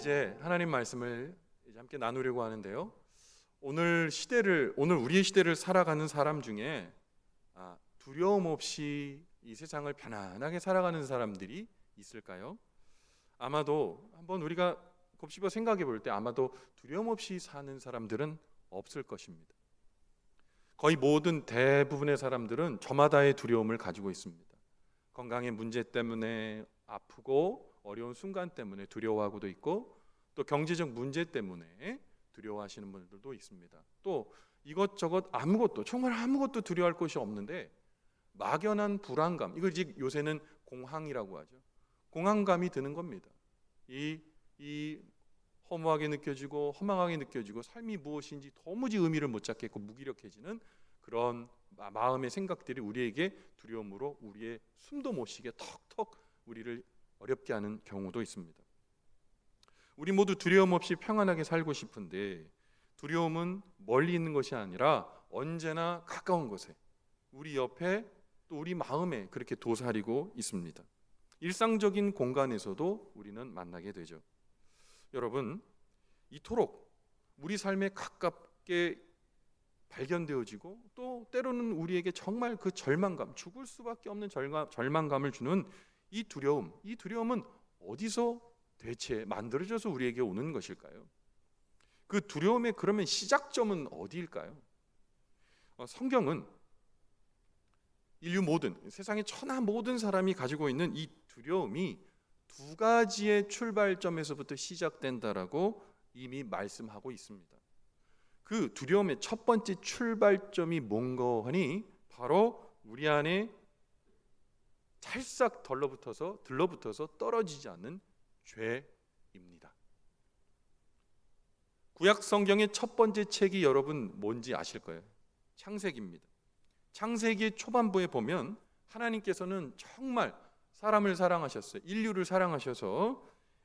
이제 하나님 말씀을 이제 함께 나누려고 하는데요. 오늘 우리의 시대를 살아가는 사람 중에 두려움 없이 이 세상을 편안하게 살아가는 사람들이 있을까요? 아마도 한번 우리가 곱씹어 생각해 볼 때 아마도 두려움 없이 사는 사람들은 없을 것입니다. 거의 모든 대부분의 사람들은 저마다의 두려움을 가지고 있습니다. 건강의 문제 때문에 아프고 어려운 순간 때문에 두려워하고도 있고, 또 경제적 문제 때문에 두려워하시는 분들도 있습니다. 또 이것저것 정말 아무것도 두려워할 것이 없는데 막연한 불안감, 이걸 요새는 공황이라고 하죠. 공황감이 드는 겁니다. 이 허무하게 느껴지고 허망하게 느껴지고 삶이 무엇인지 도무지 의미를 못 찾겠고 무기력해지는 그런 마음의 생각들이 우리에게 두려움으로 우리의 숨도 못 쉬게 턱턱 우리를 어렵게 하는 경우도 있습니다. 우리 모두 두려움 없이 평안하게 살고 싶은데, 두려움은 멀리 있는 것이 아니라 언제나 가까운 곳에, 우리 옆에, 또 우리 마음에 그렇게 도사리고 있습니다. 일상적인 공간에서도 우리는 만나게 되죠. 여러분, 이토록 우리 삶에 가깝게 발견되어지고, 또 때로는 우리에게 정말 그 절망감, 죽을 수밖에 없는 절망감을 주는 이 두려움은 어디서 대체 만들어져서 우리에게 오는 것일까요? 그 두려움의 그러면 시작점은 어디일까요? 성경은 세상의 천하 모든 사람이 가지고 있는 이 두려움이 두 가지의 출발점에서부터 시작된다라고 이미 말씀하고 있습니다. 그 두려움의 첫 번째 출발점이 뭔가 하니 바로 우리 안에 찰싹 들러붙어서 떨어지지 않는 죄입니다. 구약 성경의 첫 번째 책이 여러분 뭔지 아실 거예요. 창세기입니다. 창세기 초반부에 보면 하나님께서는 정말 사람을 사랑하셨어요. 인류를 사랑하셔서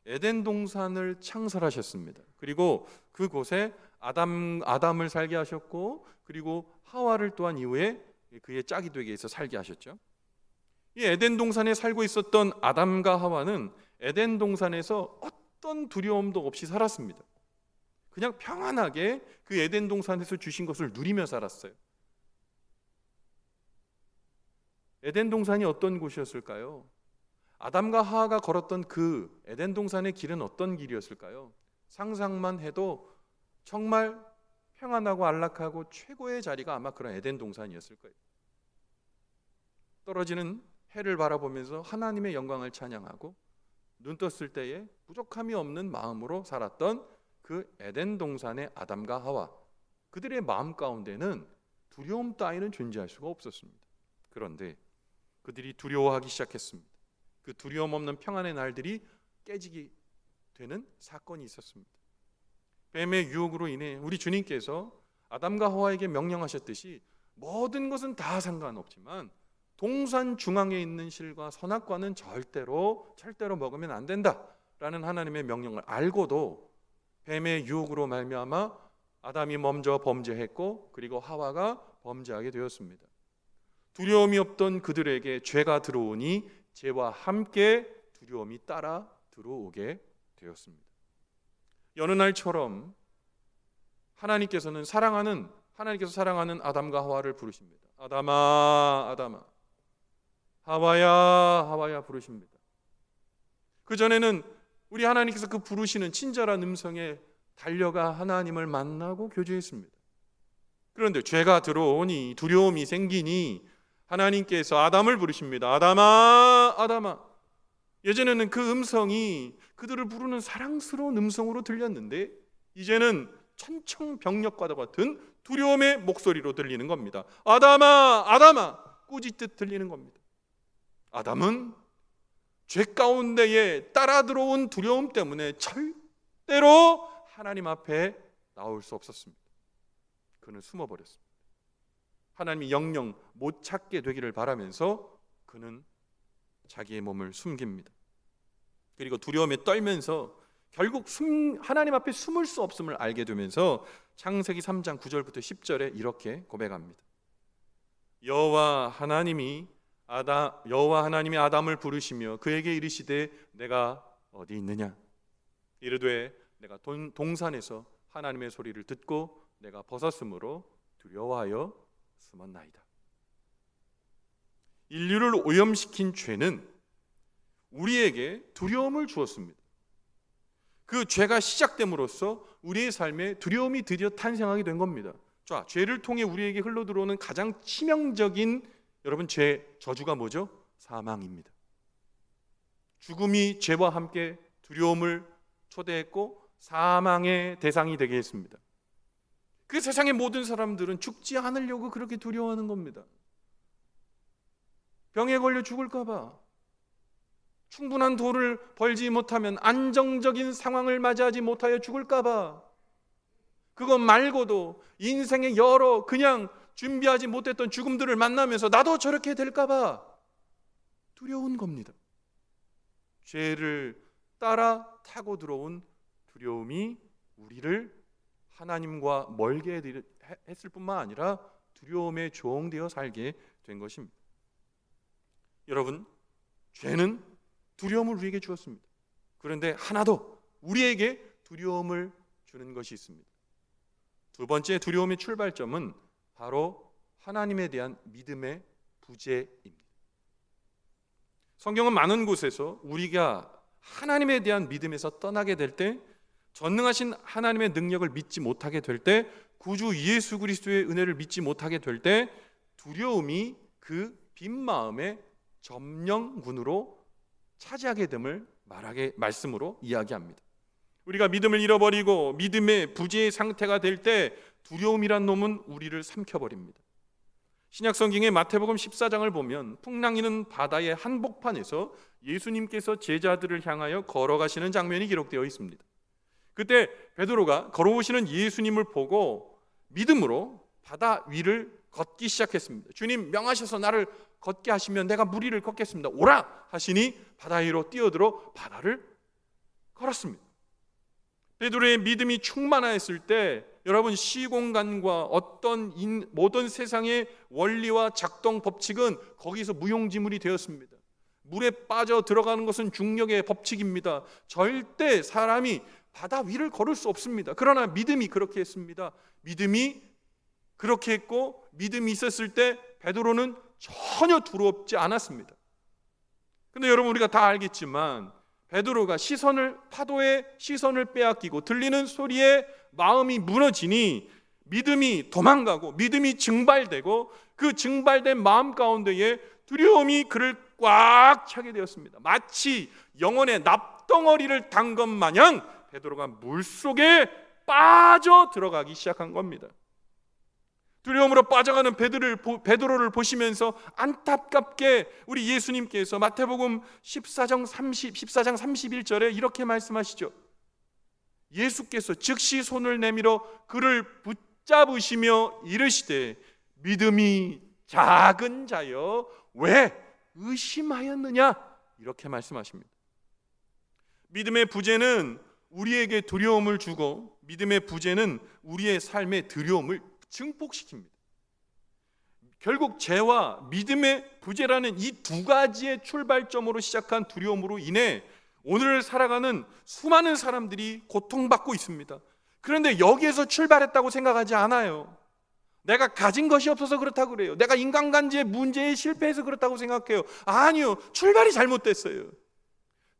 에덴 동산을 창설하셨습니다. 그리고 그곳에 아담을 살게 하셨고, 그리고 하와를 또한 이후에 그의 짝이 되게 해서 살게 하셨죠. 이 에덴 동산에 살고 있었던 아담과 하와는 에덴 동산에서 어떤 두려움도 없이 살았습니다. 그냥 평안하게 그 에덴 동산에서 주신 것을 누리며 살았어요. 에덴 동산이 어떤 곳이었을까요? 아담과 하와가 걸었던 그 에덴 동산의 길은 어떤 길이었을까요? 상상만 해도 정말 평안하고 안락하고 최고의 자리가 아마 그런 에덴 동산이었을 거예요. 떨어지는 해를 바라보면서 하나님의 영광을 찬양하고, 눈 떴을 때에 부족함이 없는 마음으로 살았던 그 에덴 동산의 아담과 하와, 그들의 마음 가운데는 두려움 따위는 존재할 수가 없었습니다. 그런데 그들이 두려워하기 시작했습니다. 그 두려움 없는 평안의 날들이 깨지게 되는 사건이 있었습니다. 뱀의 유혹으로 인해 우리 주님께서 아담과 하와에게 명령하셨듯이 모든 것은 다 상관없지만 동산 중앙에 있는 실과 선악과는 절대로 먹으면 안 된다라는 하나님의 명령을 알고도 뱀의 유혹으로 말미암아 아담이 먼저 범죄했고, 그리고 하와가 범죄하게 되었습니다. 두려움이 없던 그들에게 죄가 들어오니 죄와 함께 두려움이 따라 들어오게 되었습니다. 여느 날처럼 하나님께서 사랑하는 아담과 하와를 부르십니다. 아담아, 아담아, 하와야, 하와야 부르십니다. 그전에는 우리 하나님께서 그 부르시는 친절한 음성에 달려가 하나님을 만나고 교제했습니다. 그런데 죄가 들어오니, 두려움이 생기니 하나님께서 아담을 부르십니다. 아담아, 아담아. 예전에는 그 음성이 그들을 부르는 사랑스러운 음성으로 들렸는데, 이제는 천청병력과도 같은 두려움의 목소리로 들리는 겁니다. 아담아, 아담아, 꾸짖듯 들리는 겁니다. 아담은 죄 가운데에 따라 들어온 두려움 때문에 절대로 하나님 앞에 나올 수 없었습니다. 그는 숨어버렸습니다. 하나님이 영영 못 찾게 되기를 바라면서 그는 자기의 몸을 숨깁니다. 그리고 두려움에 떨면서 결국 하나님 앞에 숨을 수 없음을 알게 되면서 창세기 3장 9절부터 10절에 이렇게 고백합니다. 여호와 하나님이 아담을 부르시며 그에게 이르시되 내가 어디 있느냐? 이르되 내가 동산에서 하나님의 소리를 듣고 내가 벗었으므로 두려워하여 숨었나이다. 인류를 오염시킨 죄는 우리에게 두려움을 주었습니다. 그 죄가 시작됨으로써 우리의 삶에 두려움이 드디어 탄생하게 된 겁니다. 자, 죄를 통해 우리에게 흘러들어오는 가장 치명적인 여러분 저주가 뭐죠? 사망입니다. 죽음이 죄와 함께 두려움을 초대했고 사망의 대상이 되게 했습니다. 그 세상의 모든 사람들은 죽지 않으려고 그렇게 두려워하는 겁니다. 병에 걸려 죽을까 봐, 충분한 돈을 벌지 못하면 안정적인 상황을 맞이하지 못하여 죽을까 봐, 그것 말고도 인생의 여러 그냥 준비하지 못했던 죽음들을 만나면서 나도 저렇게 될까 봐 두려운 겁니다. 죄를 따라 타고 들어온 두려움이 우리를 하나님과 멀게 했을 뿐만 아니라 두려움에 종되어 살게 된 것입니다. 여러분, 죄는 두려움을 우리에게 주었습니다. 그런데 하나 더 우리에게 두려움을 주는 것이 있습니다. 두 번째 두려움의 출발점은 바로 하나님에 대한 믿음의 부재입니다. 성경은 많은 곳에서 우리가 하나님에 대한 믿음에서 떠나게 될 때, 전능하신 하나님의 능력을 믿지 못하게 될 때, 구주 예수 그리스도의 은혜를 믿지 못하게 될 때 두려움이 그 빈 마음의 점령군으로 차지하게 됨을 말씀으로 이야기합니다. 우리가 믿음을 잃어버리고 믿음의 부재의 상태가 될 때 두려움이란 놈은 우리를 삼켜버립니다. 신약 성경의 마태복음 14장을 보면 풍랑이는 바다의 한복판에서 예수님께서 제자들을 향하여 걸어가시는 장면이 기록되어 있습니다. 그때 베드로가 걸어오시는 예수님을 보고 믿음으로 바다 위를 걷기 시작했습니다. 주님 명하셔서 나를 걷게 하시면 내가 물 위를 걷겠습니다. 오라 하시니 바다 위로 뛰어들어 바다를 걸었습니다. 베드로의 믿음이 충만하였을 때 여러분, 시공간과 어떤 모든 세상의 원리와 작동 법칙은 거기서 무용지물이 되었습니다. 물에 빠져 들어가는 것은 중력의 법칙입니다. 절대 사람이 바다 위를 걸을 수 없습니다. 그러나 믿음이 그렇게 했습니다. 믿음이 그렇게 했고 믿음이 있었을 때 베드로는 전혀 두렵지 않았습니다. 근데 여러분, 우리가 다 알겠지만 베드로가 파도의 시선을 빼앗기고 들리는 소리에 마음이 무너지니 믿음이 도망가고 믿음이 증발되고 그 증발된 마음 가운데에 두려움이 그를 꽉 차게 되었습니다. 마치 영혼의 납덩어리를 단 것 마냥 베드로가 물속에 빠져 들어가기 시작한 겁니다. 두려움으로 빠져가는 베드로를 보시면서 안타깝게 우리 예수님께서 마태복음 14장 31절에 이렇게 말씀하시죠. 예수께서 즉시 손을 내밀어 그를 붙잡으시며 이르시되 믿음이 작은 자여 왜 의심하였느냐, 이렇게 말씀하십니다. 믿음의 부재는 우리에게 두려움을 주고 믿음의 부재는 우리의 삶의 두려움을 증폭시킵니다. 결국 죄와 믿음의 부재라는 이 두 가지의 출발점으로 시작한 두려움으로 인해 오늘 살아가는 수많은 사람들이 고통받고 있습니다. 그런데 여기에서 출발했다고 생각하지 않아요. 내가 가진 것이 없어서 그렇다고 그래요. 내가 인간관계의 문제에 실패해서 그렇다고 생각해요. 아니요, 출발이 잘못됐어요.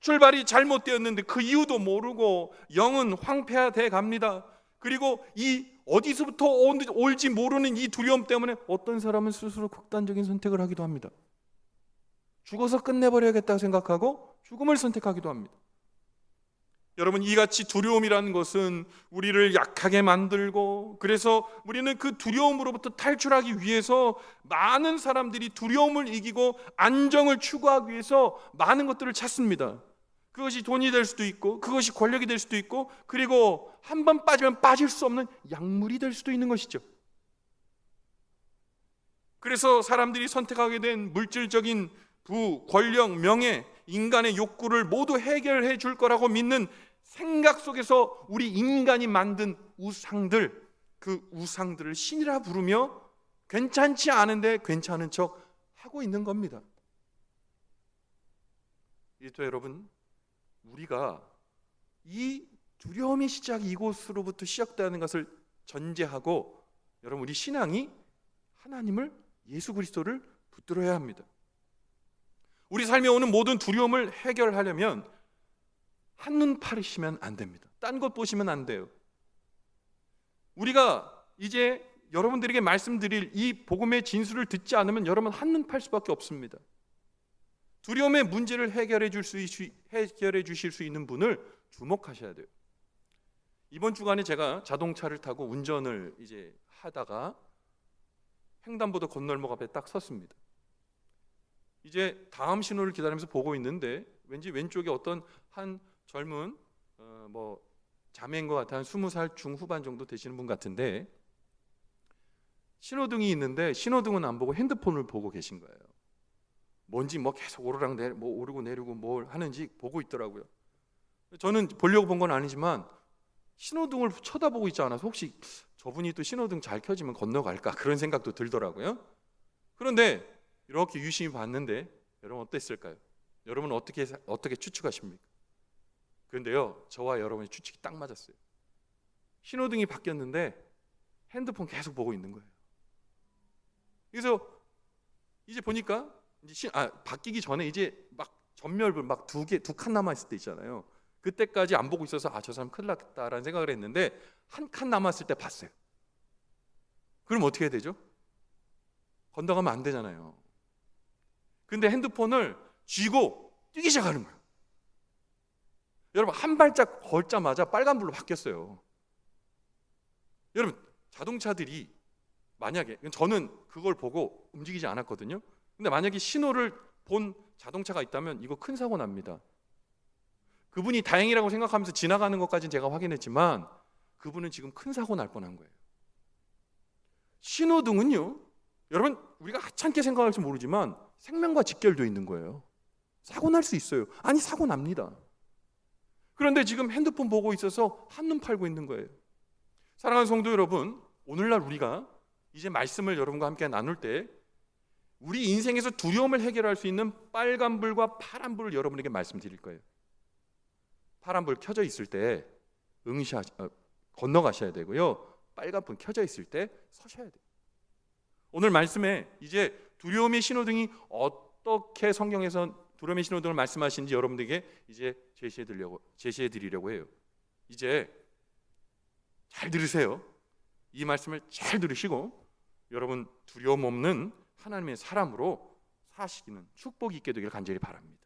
출발이 잘못되었는데 그 이유도 모르고 영은 황폐화돼 갑니다. 그리고 이 어디서부터 올지 모르는 이 두려움 때문에 어떤 사람은 스스로 극단적인 선택을 하기도 합니다. 죽어서 끝내버려야겠다고 생각하고 죽음을 선택하기도 합니다. 여러분, 이같이 두려움이라는 것은 우리를 약하게 만들고, 그래서 우리는 그 두려움으로부터 탈출하기 위해서 많은 사람들이 두려움을 이기고 안정을 추구하기 위해서 많은 것들을 찾습니다. 그것이 돈이 될 수도 있고, 그것이 권력이 될 수도 있고, 그리고 한 번 빠지면 빠질 수 없는 약물이 될 수도 있는 것이죠. 그래서 사람들이 선택하게 된 물질적인 부, 권력, 명예, 인간의 욕구를 모두 해결해 줄 거라고 믿는 생각 속에서 우리 인간이 만든 우상들, 그 우상들을 신이라 부르며 괜찮지 않은데 괜찮은 척 하고 있는 겁니다. 이제 여러분, 우리가 이 두려움의 시작이 이곳으로부터 시작되는 것을 전제하고 여러분 우리 신앙이 하나님을 예수 그리스도를 붙들어야 합니다. 우리 삶에 오는 모든 두려움을 해결하려면 한눈 파르시면 안 됩니다. 딴 것 보시면 안 돼요. 우리가 이제 여러분들에게 말씀드릴 이 복음의 진술을 듣지 않으면 여러분 한눈 팔 수밖에 없습니다. 두려움의 문제를 해결해 주실 수 있는 분을 주목하셔야 돼요. 이번 주간에 제가 자동차를 타고 운전을 이제 하다가 횡단보도 건널목 앞에 딱 섰습니다. 이제 다음 신호를 기다리면서 보고 있는데 왠지 왼쪽에 어떤 한 젊은 자매인 것 같아 한 20살 중후반 정도 되시는 분 같은데 신호등이 있는데 신호등은 안 보고 핸드폰을 보고 계신 거예요. 뭔지 계속 오르고 내리고 뭘 하는지 보고 있더라고요. 저는 보려고 본 건 아니지만 신호등을 쳐다보고 있지 않아서 혹시 저분이 또 신호등 잘 켜지면 건너갈까 그런 생각도 들더라고요. 그런데 이렇게 유심히 봤는데 여러분 어땠을까요? 여러분은 어떻게 추측하십니까? 그런데요, 저와 여러분의 추측이 딱 맞았어요. 신호등이 바뀌었는데 핸드폰 계속 보고 있는 거예요. 그래서 이제 보니까 바뀌기 전에 이제 막 전멸불 두 칸 남아 있을 때 있잖아요. 그때까지 안 보고 있어서 저 사람 큰일 났다라는 생각을 했는데 한 칸 남았을 때 봤어요. 그럼 어떻게 해야 되죠? 건너가면 안 되잖아요. 근데 핸드폰을 쥐고 뛰기 시작하는 거예요. 여러분 한 발짝 걸자마자 빨간불로 바뀌었어요. 여러분 자동차들이 만약에 저는 그걸 보고 움직이지 않았거든요. 근데 만약에 신호를 본 자동차가 있다면 이거 큰 사고 납니다. 그분이 다행이라고 생각하면서 지나가는 것까지는 제가 확인했지만 그분은 지금 큰 사고 날 뻔한 거예요. 신호등은요, 여러분 우리가 하찮게 생각할지 모르지만 생명과 직결되어 있는 거예요. 사고 날 수 있어요. 아니 사고 납니다. 그런데 지금 핸드폰 보고 있어서 한눈 팔고 있는 거예요. 사랑하는 성도 여러분, 오늘날 우리가 이제 말씀을 여러분과 함께 나눌 때 우리 인생에서 두려움을 해결할 수 있는 빨간불과 파란불을 여러분에게 말씀드릴 거예요. 파란불 켜져 있을 때 건너가셔야 되고요. 빨간불 켜져 있을 때 서셔야 돼요. 오늘 말씀에 이제 두려움의 신호등이 어떻게 성경에서 두려움의 신호등을 말씀하시는지 여러분들에게 이제 제시해 드리려고 해요. 이제 잘 들으세요. 이 말씀을 잘 들으시고 여러분 두려움 없는 하나님의 사람으로 사시기는 축복이 있게 되기를 간절히 바랍니다.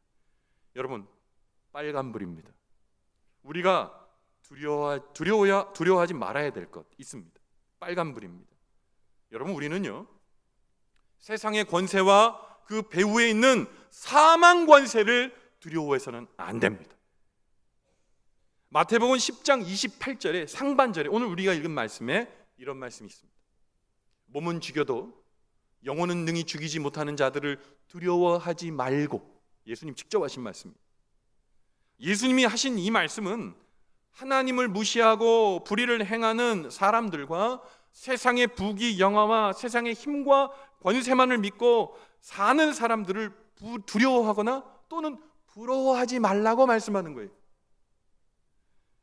여러분 빨간불입니다. 우리가 두려워하지 말아야 될 것 있습니다. 빨간불입니다. 여러분 우리는요 세상의 권세와 그 배후에 있는 사망 권세를 두려워해서는 안 됩니다. 마태복음 10장 28절에 상반절에 오늘 우리가 읽은 말씀에 이런 말씀이 있습니다. 몸은 죽여도 영혼은 능히 죽이지 못하는 자들을 두려워하지 말고, 예수님 직접 하신 말씀입니다. 예수님이 하신 이 말씀은 하나님을 무시하고 불의를 행하는 사람들과 세상의 부귀 영화와 세상의 힘과 권세만을 믿고 사는 사람들을 두려워하거나 또는 부러워하지 말라고 말씀하는 거예요.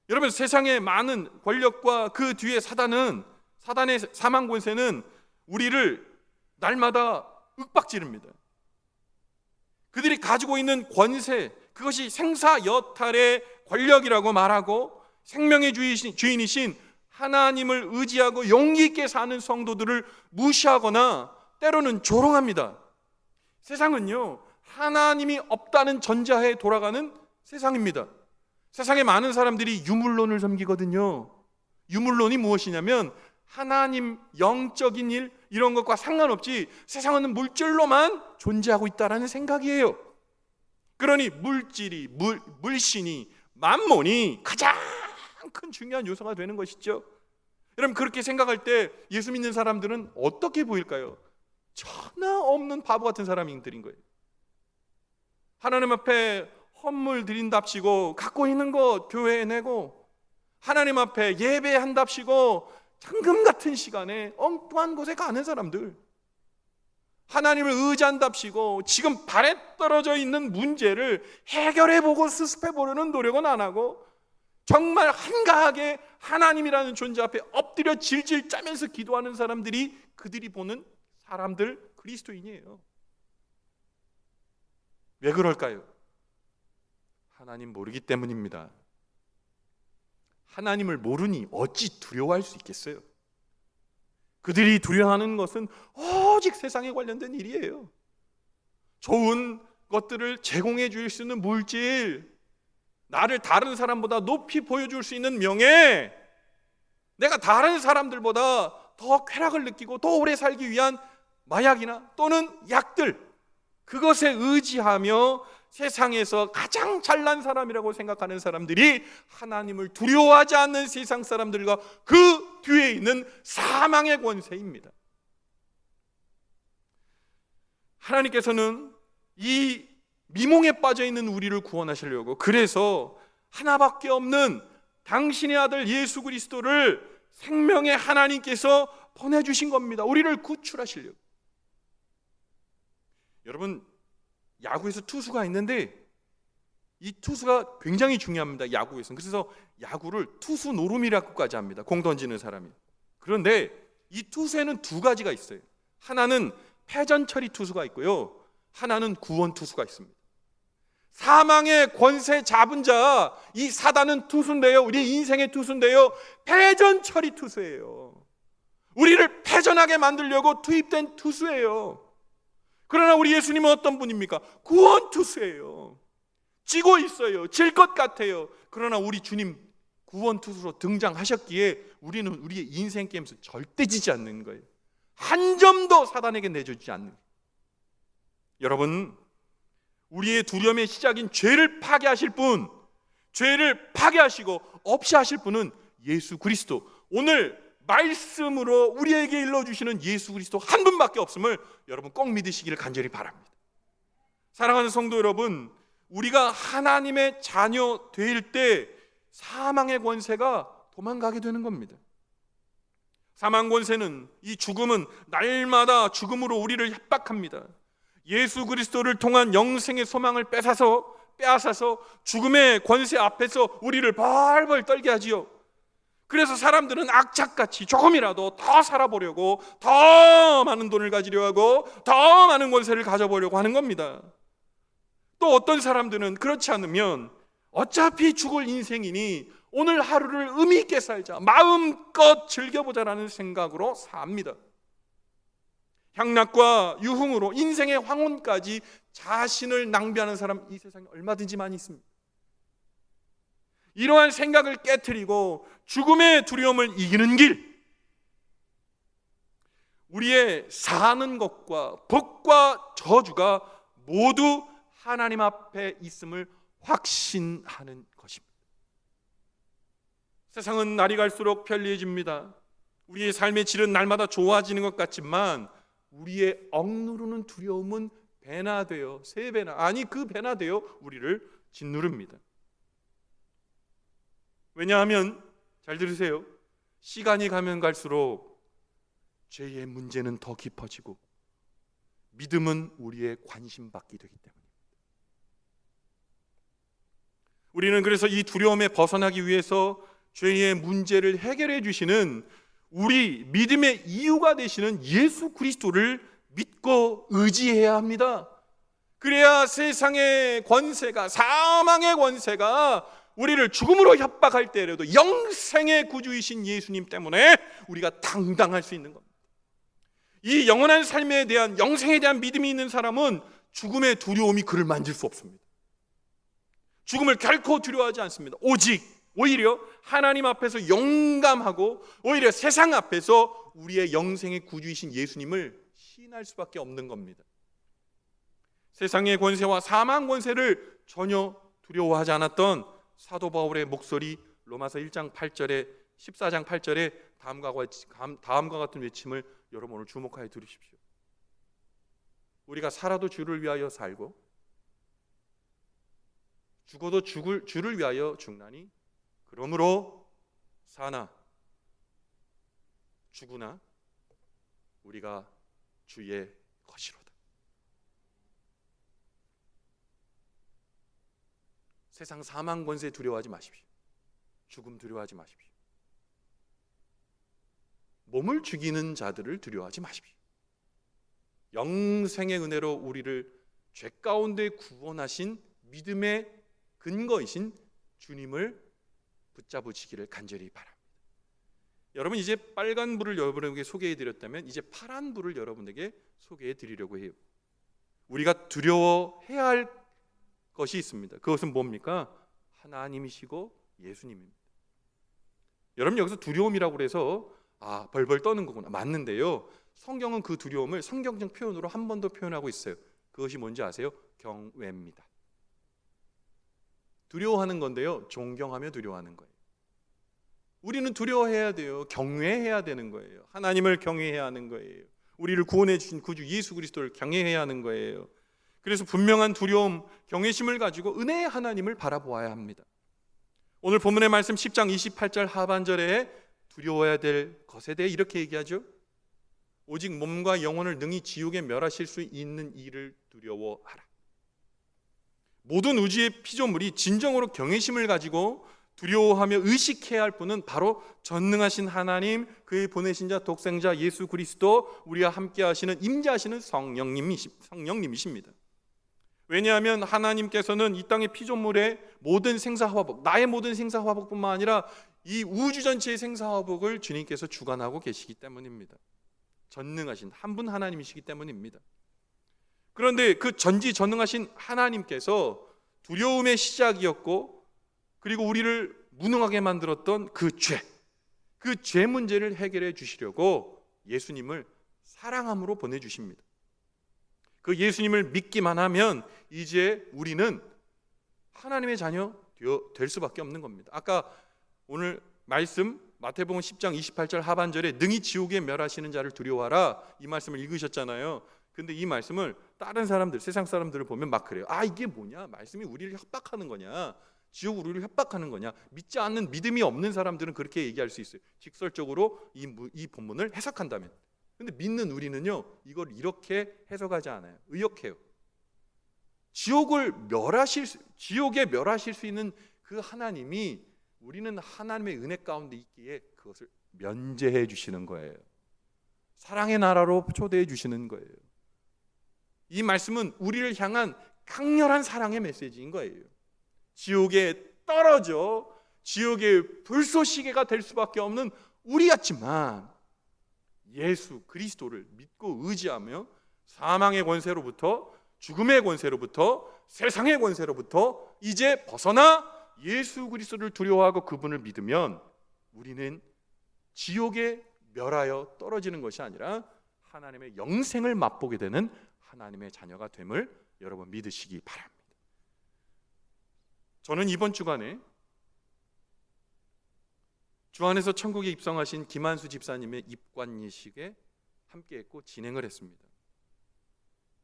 여러분 세상의 많은 권력과 그 뒤에 사단의 사망 권세는 우리를 날마다 윽박지릅니다. 그들이 가지고 있는 권세, 그것이 생사여탈의 권력이라고 말하고 생명의 주인이신 하나님을 의지하고 용기 있게 사는 성도들을 무시하거나 때로는 조롱합니다. 세상은요 하나님이 없다는 전자에 돌아가는 세상입니다. 세상에 많은 사람들이 유물론을 섬기거든요. 유물론이 무엇이냐면 하나님 영적인 일 이런 것과 상관없이 세상은 물질로만 존재하고 있다는 생각이에요. 그러니 물질이 물신이 만몬이 가장 큰 중요한 요소가 되는 것이죠. 여러분 그렇게 생각할 때 예수 믿는 사람들은 어떻게 보일까요? 전혀 없는 바보 같은 사람들인 거예요. 하나님 앞에 헌물 드린답시고 갖고 있는 것 교회에 내고 하나님 앞에 예배한답시고 황금 같은 시간에 엉뚱한 곳에 가는 사람들, 하나님을 의지한답시고 지금 발에 떨어져 있는 문제를 해결해보고 수습해보려는 노력은 안 하고 정말 한가하게 하나님이라는 존재 앞에 엎드려 질질 짜면서 기도하는 사람들이 그들이 보는 사람들 그리스도인이에요. 왜 그럴까요? 하나님 모르기 때문입니다. 하나님을 모르니 어찌 두려워할 수 있겠어요? 그들이 두려워하는 것은 오직 세상에 관련된 일이에요. 좋은 것들을 제공해 줄 수 있는 물질, 나를 다른 사람보다 높이 보여줄 수 있는 명예, 내가 다른 사람들보다 더 쾌락을 느끼고 더 오래 살기 위한 마약이나 또는 약들, 그것에 의지하며 세상에서 가장 잘난 사람이라고 생각하는 사람들이 하나님을 두려워하지 않는 세상 사람들과 그 뒤에 있는 사망의 권세입니다. 하나님께서는 이 미몽에 빠져 있는 우리를 구원하시려고, 그래서 하나밖에 없는 당신의 아들 예수 그리스도를 생명의 하나님께서 보내주신 겁니다. 우리를 구출하시려고. 여러분, 야구에서 투수가 있는데 이 투수가 굉장히 중요합니다. 야구에서는. 그래서 야구를 투수 노름이라고까지 합니다. 공 던지는 사람이. 그런데 이 투수에는 두 가지가 있어요. 하나는 패전 처리 투수가 있고요, 하나는 구원 투수가 있습니다. 사망의 권세 잡은 자, 이 사단은 투수인데요, 우리 인생의 투수인데요, 패전 처리 투수예요. 우리를 패전하게 만들려고 투입된 투수예요. 그러나 우리 예수님은 어떤 분입니까? 구원 투수예요. 지고 있어요. 질 것 같아요. 그러나 우리 주님 구원 투수로 등장하셨기에 우리는 우리의 인생 게임에서 절대 지지 않는 거예요. 한 점도 사단에게 내주지 않는 거예요. 여러분, 우리의 두려움의 시작인 죄를 파괴하실 분, 죄를 파괴하시고 없이 하실 분은 예수 그리스도, 오늘 말씀으로 우리에게 일러주시는 예수 그리스도 한 분밖에 없음을 여러분 꼭 믿으시기를 간절히 바랍니다. 사랑하는 성도 여러분, 우리가 하나님의 자녀 될 때 사망의 권세가 도망가게 되는 겁니다. 사망 권세는, 이 죽음은 날마다 죽음으로 우리를 협박합니다. 예수 그리스도를 통한 영생의 소망을 빼앗아서 죽음의 권세 앞에서 우리를 벌벌 떨게 하지요. 그래서 사람들은 악착같이 조금이라도 더 살아보려고, 더 많은 돈을 가지려 하고, 더 많은 권세를 가져보려고 하는 겁니다. 또 어떤 사람들은 그렇지 않으면 어차피 죽을 인생이니 오늘 하루를 의미 있게 살자, 마음껏 즐겨보자라는 생각으로 삽니다. 향락과 유흥으로 인생의 황혼까지 자신을 낭비하는 사람, 이 세상에 얼마든지 많이 있습니다. 이러한 생각을 깨트리고 죽음의 두려움을 이기는 길, 우리의 사는 것과 복과 저주가 모두 하나님 앞에 있음을 확신하는 것입니다. 세상은 날이 갈수록 편리해집니다. 우리의 삶의 질은 날마다 좋아지는 것 같지만 우리의 억누르는 두려움은 배나 되어, 세 배나, 아니 그 배나 되어 우리를 짓누릅니다. 왜냐하면, 잘 들으세요, 시간이 가면 갈수록 죄의 문제는 더 깊어지고 믿음은 우리의 관심받기 되기 때문입니다. 우리는 그래서 이 두려움에 벗어나기 위해서 죄의 문제를 해결해 주시는, 우리 믿음의 이유가 되시는 예수 그리스도를 믿고 의지해야 합니다. 그래야 세상의 권세가, 사망의 권세가 우리를 죽음으로 협박할 때라도 영생의 구주이신 예수님 때문에 우리가 당당할 수 있는 겁니다. 이 영원한 삶에 대한, 영생에 대한 믿음이 있는 사람은 죽음의 두려움이 그를 만질 수 없습니다. 죽음을 결코 두려워하지 않습니다. 오히려 하나님 앞에서 용감하고, 오히려 세상 앞에서 우리의 영생의 구주이신 예수님을 시인할 수밖에 없는 겁니다. 세상의 권세와 사망 권세를 전혀 두려워하지 않았던 사도 바울의 목소리, 로마서 1장 8절에 14장 8절에 다음과 같은 외침을 여러분 오늘 주목하여 들으십시오. 우리가 살아도 주를 위하여 살고 죽어도 주를 위하여 죽나니, 그러므로 사나 죽으나 우리가 주의 것이로다. 세상 사망 권세 두려워하지 마십시오. 죽음 두려워하지 마십시오. 몸을 죽이는 자들을 두려워하지 마십시오. 영생의 은혜로 우리를 죄 가운데 구원하신 믿음의 근거이신 주님을 붙잡으시기를 간절히 바랍니다. 여러분, 이제 빨간 불을 여러분에게 소개해 드렸다면 이제 파란 불을 여러분에게 소개해 드리려고 해요. 우리가 두려워해야 할 것이 있습니다. 그것은 뭡니까? 하나님이시고 예수님입니다. 여러분, 여기서 두려움이라고 해서 벌벌 떠는 거구나, 맞는데요, 성경은 그 두려움을 성경적 표현으로 한 번 더 표현하고 있어요. 그것이 뭔지 아세요? 경외입니다. 두려워하는 건데요, 존경하며 두려워하는 거예요. 우리는 두려워해야 돼요. 경외해야 되는 거예요. 하나님을 경외해야 하는 거예요. 우리를 구원해 주신 구주 예수 그리스도를 경외해야 하는 거예요. 그래서 분명한 두려움, 경외심을 가지고 은혜의 하나님을 바라보아야 합니다. 오늘 본문의 말씀 10장 28절 하반절에 두려워해야 될 것에 대해 이렇게 얘기하죠. 오직 몸과 영혼을 능히 지옥에 멸하실 수 있는 이를 두려워하라. 모든 우주의 피조물이 진정으로 경외심을 가지고 두려워하며 의식해야 할 분은 바로 전능하신 하나님, 그의 보내신 자 독생자 예수 그리스도, 우리와 함께 하시는 임재하시는 성령님이십니다. 왜냐하면 하나님께서는 이 땅의 피조물의 모든 생사화복, 나의 모든 생사화복뿐만 아니라 이 우주 전체의 생사화복을 주님께서 주관하고 계시기 때문입니다. 전능하신 한 분 하나님이시기 때문입니다. 그런데 그 전지전능하신 하나님께서 두려움의 시작이었고, 그리고 우리를 무능하게 만들었던 그 죄 문제를 해결해 주시려고 예수님을 사랑함으로 보내주십니다. 그 예수님을 믿기만 하면 이제 우리는 하나님의 자녀 될 수밖에 없는 겁니다. 아까 오늘 말씀 마태복음 10장 28절 하반절에 능히 지옥에 멸하시는 자를 두려워하라, 이 말씀을 읽으셨잖아요. 근데 이 말씀을 다른 사람들, 세상 사람들을 보면 막 그래요. 이게 뭐냐? 말씀이 우리를 협박하는 거냐? 지옥으로 우리를 협박하는 거냐? 믿지 않는, 믿음이 없는 사람들은 그렇게 얘기할 수 있어요. 직설적으로 이 본문을 해석한다면. 근데 믿는 우리는요, 이걸 이렇게 해석하지 않아요. 의역해요. 지옥에 멸하실 수 있는 그 하나님이 우리는 하나님의 은혜 가운데 있기에 그것을 면제해 주시는 거예요. 사랑의 나라로 초대해 주시는 거예요. 이 말씀은 우리를 향한 강렬한 사랑의 메시지인 거예요. 지옥에 떨어져 지옥의 불쏘시개가 될 수밖에 없는 우리였지만 예수 그리스도를 믿고 의지하며 사망의 권세로부터, 죽음의 권세로부터, 세상의 권세로부터 이제 벗어나 예수 그리스도를 두려워하고 그분을 믿으면 우리는 지옥에 멸하여 떨어지는 것이 아니라 하나님의 영생을 맛보게 되는 하나님의 자녀가 됨을 여러분 믿으시기 바랍니다. 저는 이번 주간에 주 안에서 천국에 입성하신 김한수 집사님의 입관 예식에 함께했고 진행을 했습니다.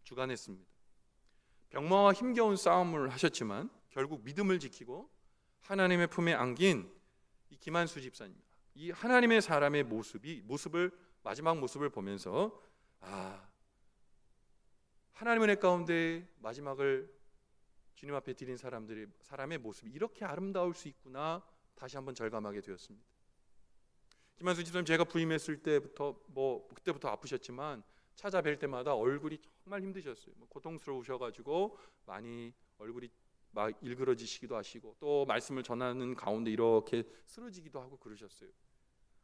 주관했습니다. 병마와 힘겨운 싸움을 하셨지만 결국 믿음을 지키고 하나님의 품에 안긴 이 김한수 집사님, 이 하나님의 사람의 마지막 모습을 보면서 하나님의 은혜 가운데 마지막을 주님 앞에 드린 사람의 모습이 이렇게 아름다울 수 있구나 다시 한번 절감하게 되었습니다. 김한수 집사님, 제가 부임했을 때부터 그때부터 아프셨지만 찾아뵐 때마다 얼굴이 정말 힘드셨어요. 고통스러우셔가지고 많이 얼굴이 막 일그러지시기도 하시고 또 말씀을 전하는 가운데 이렇게 쓰러지기도 하고 그러셨어요.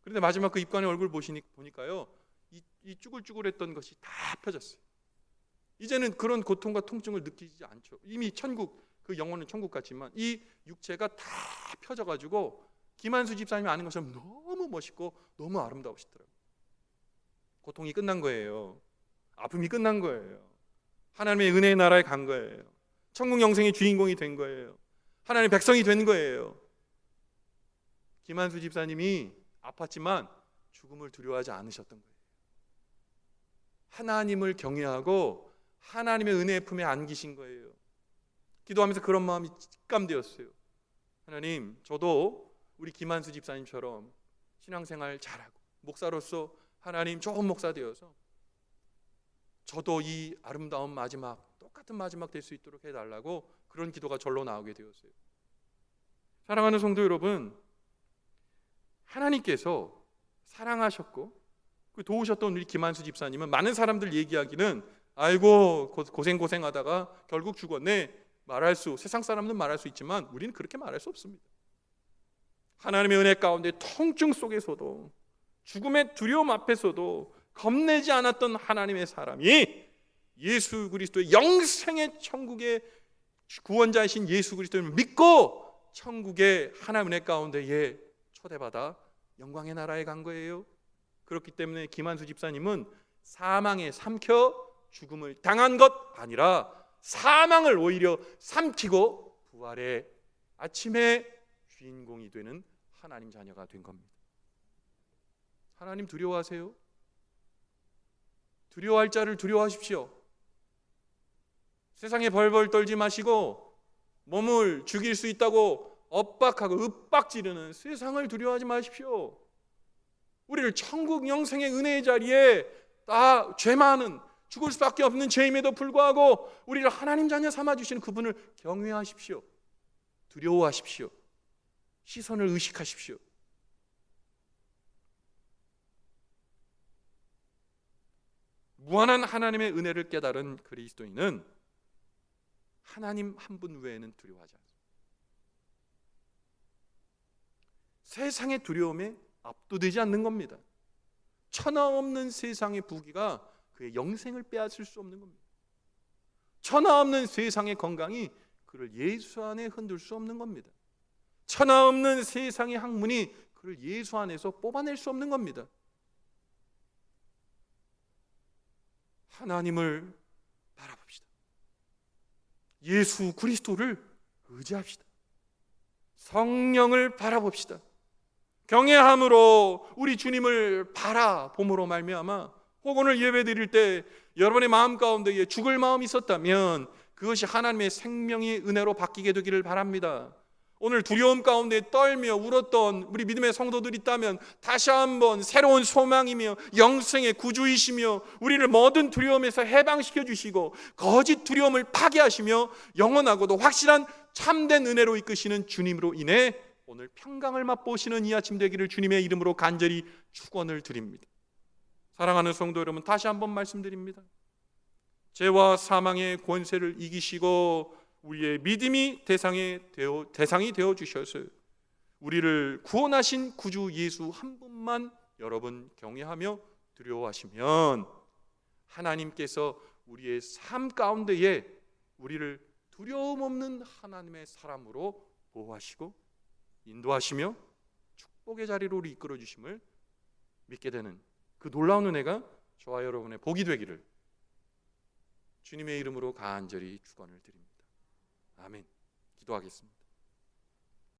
그런데 마지막 그 입관의 얼굴 보니까요, 이 쭈글쭈글했던 것이 다 펴졌어요. 이제는 그런 고통과 통증을 느끼지 않죠. 이미 천국, 그 영혼은 천국 같지만 이 육체가 다 펴져가지고 김한수 집사님이 아는 것처럼 너무 멋있고 너무 아름다우시더라고요. 고통이 끝난 거예요. 아픔이 끝난 거예요. 하나님의 은혜의 나라에 간 거예요. 천국 영생의 주인공이 된 거예요. 하나님의 백성이 된 거예요. 김한수 집사님이 아팠지만 죽음을 두려워하지 않으셨던 거예요. 하나님을 경외하고 하나님의 은혜의 품에 안기신 거예요. 기도하면서 그런 마음이 직감되었어요. 하나님, 저도 우리 김한수 집사님처럼 신앙생활 잘하고 목사로서 하나님 좋은 목사 되어서 저도 이 아름다운 마지막, 똑같은 마지막 될 수 있도록 해달라고 그런 기도가 절로 나오게 되었어요. 사랑하는 성도 여러분, 하나님께서 사랑하셨고 도우셨던 우리 김한수 집사님은 많은 사람들 얘기하기는 아이고 고생하다가 결국 죽었네 세상 사람은 말할 수 있지만 우리는 그렇게 말할 수 없습니다. 하나님의 은혜 가운데 통증 속에서도 죽음의 두려움 앞에서도 겁내지 않았던 하나님의 사람이 예수 그리스도의 영생의 천국의 구원자이신 예수 그리스도를 믿고 천국의 하나님의 은혜 가운데에 초대받아 영광의 나라에 간 거예요. 그렇기 때문에 김한수 집사님은 사망에 삼켜 죽음을 당한 것 아니라 사망을 오히려 삼키고 부활의 아침에 주인공이 되는 하나님 자녀가 된 겁니다. 하나님 두려워하세요? 두려워할 자를 두려워하십시오. 세상에 벌벌 떨지 마시고 몸을 죽일 수 있다고 엇박하고 윽박지르는 세상을 두려워하지 마십시오. 우리를 천국 영생의 은혜의 자리에 다 죄 많은 죽을 수밖에 없는 죄임에도 불구하고 우리를 하나님 자녀 삼아주시는 그분을 경외하십시오. 두려워하십시오. 시선을 의식하십시오. 무한한 하나님의 은혜를 깨달은 그리스도인은 하나님 한 분 외에는 두려워하지 않습니다. 세상의 두려움에 압도되지 않는 겁니다. 천하 없는 세상의 부귀가 그의 영생을 빼앗을 수 없는 겁니다. 천하 없는 세상의 건강이 그를 예수 안에 흔들 수 없는 겁니다. 천하 없는 세상의 학문이 그를 예수 안에서 뽑아낼 수 없는 겁니다. 하나님을 바라봅시다. 예수 그리스도를 의지합시다. 성령을 바라봅시다. 경외함으로 우리 주님을 바라봄으로 말미암아 혹 오늘 예배 드릴 때 여러분의 마음 가운데에 죽을 마음이 있었다면 그것이 하나님의 생명의 은혜로 바뀌게 되기를 바랍니다. 오늘 두려움 가운데 떨며 울었던 우리 믿음의 성도들이 있다면 다시 한번 새로운 소망이며 영생의 구주이시며 우리를 모든 두려움에서 해방시켜 주시고 거짓 두려움을 파괴하시며 영원하고도 확실한 참된 은혜로 이끄시는 주님으로 인해 오늘 평강을 맛보시는 이 아침 되기를 주님의 이름으로 간절히 축원을 드립니다. 사랑하는 성도 여러분, 다시 한번 말씀드립니다. 죄와 사망의 권세를 이기시고 우리의 믿음이 대상이 되어 주셔서 우리를 구원하신 구주 예수 한 분만 여러분 경외하며 두려워하시면 하나님께서 우리의 삶 가운데에 우리를 두려움 없는 하나님의 사람으로 보호하시고 인도하시며 축복의 자리로 우리 이끌어 주심을 믿게 되는 그 놀라운 은혜가 저와 여러분의 복이 되기를 주님의 이름으로 간절히 축원을 드립니다. 아멘. 기도하겠습니다.